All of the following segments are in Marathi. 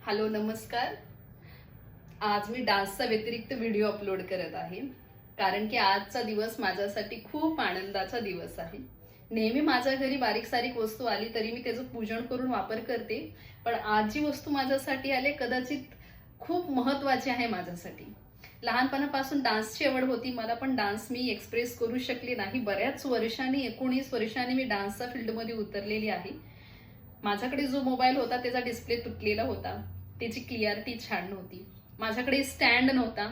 हॅलो नमस्कार. आज मी डान्सचा व्यतिरिक्त व्हिडिओ अपलोड करत आहे कारण की आजचा दिवस माझ्यासाठी खूप आनंदाचा दिवस आहे. नेहमी माझ्या घरी बारीक सारीक वस्तू आली तरी मी त्याचं पूजन करून वापर करते, पण आज जी वस्तू माझ्यासाठी आली कदाचित खूप महत्त्वाची आहे माझ्यासाठी. लहानपणापासून डान्सची आवड होती मला, पण डान्स मी एक्सप्रेस करू शकले नाही. बऱ्याच वर्षांनी 19 वर्षांनी मी डान्सच्या फील्डमध्ये उतरलेली आहे. माझ्याकडे जो मोबाईल होता त्याचा डिस्प्ले तुटलेला होता, त्याची क्लिअरिटी छान नव्हती. माझ्याकडे स्टँड नव्हता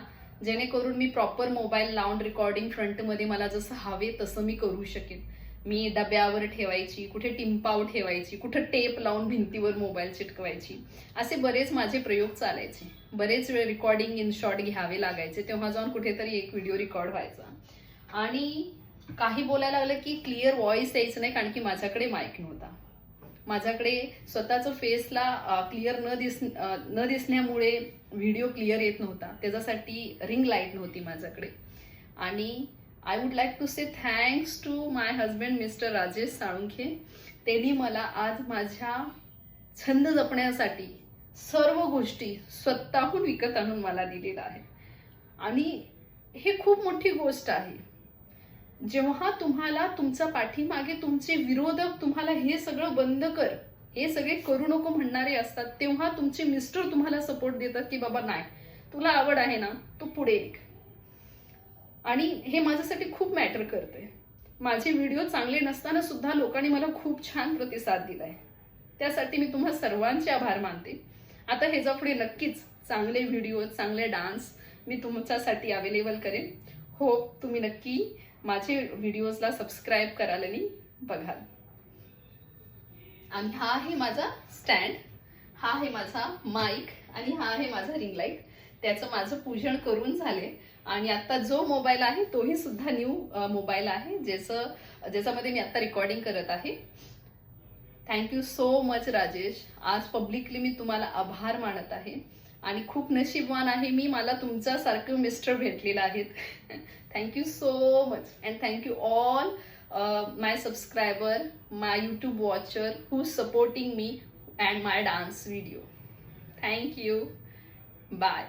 जेणेकरून मी प्रॉपर मोबाईल लावून रेकॉर्डिंग फ्रंटमध्ये मला जसं हवे तसं मी करू शकेन. मी डब्यावर ठेवायची, कुठे टिंपावर ठेवायची, कुठे टेप लावून भिंतीवर मोबाईल चिटकवायची. असे बरेच माझे प्रयोग चालायचे. बरेच वेळ रेकॉर्डिंग इन शॉर्ट घ्यावे लागायचे, तेव्हा जाऊन कुठेतरी एक व्हिडिओ रेकॉर्ड व्हायचा. आणि काही बोलायला लागलं की क्लिअर व्हॉइस यायचं नाही कारण की माझ्याकडे माईक नव्हता. माझ्याकडे स्वतःचं फेसला क्लिअर न दिसण्यामुळे व्हिडिओ क्लिअर येत नव्हता. त्याच्यासाठी रिंग लाईट नव्हती माझ्याकडे. आणि I would like to say thanks to my husband mister Rajesh Salunkhe. त्यांनी मला आज माझ्या छंद जपण्यासाठी सर्व गोष्टी स्वतःहून विकत आणून मला दिलेला आहे. आणि हे खूप मोठी गोष्ट आहे. जेव्हा तुम्हाला तुमच्या पाठीमागे तुमचे विरोधक तुम्हाला हे सगळं बंद कर, हे सगळे करू नको म्हणणारे असतात, तेव्हा तुमचे मिस्टर तुम्हाला सपोर्ट देतात की बाबा नाही, तुला आवड आहे ना, तू पुढे निघ. आणि हे माझ्यासाठी खूप मॅटर करते. माझे व्हिडिओ चांगले नसताना सुद्धा लोकांनी मला खूप छान प्रतिसाद दिलाय. त्यासाठी मी तुम्हा सर्वांचे आभार मानते. आता ह्याच्या पुढे नक्कीच चांगले व्हिडिओ, चांगले डान्स मी तुमच्यासाठी अवेलेबल करेन. होप तुम्ही नक्की माझे व्हिडिओजला सबस्क्राईब कराल आणि बघाल. आणि हा आहे माझा स्टँड, हा आहे माझा माईक आणि हा आहे माझा रिंग लाईट. त्याचं माझं पूजन करून झाले. आणि आता जो मोबाईल आहे तोही सुद्धा न्यू मोबाईल आहे, ज्याच्यामध्ये मी आता रेकॉर्डिंग करत आहे. Thank you so much Rajesh. आज पब्लिकली मी तुम्हाला आभार मानत आहे आणि खूप नशीबवान आहे मी, मला तुमच्यासारखं मिस्टर भेटलेलं आहेत. Thank you so much and thank you all my subscriber, my YouTube watcher who supporting me and my dance video. Thank you. Bye.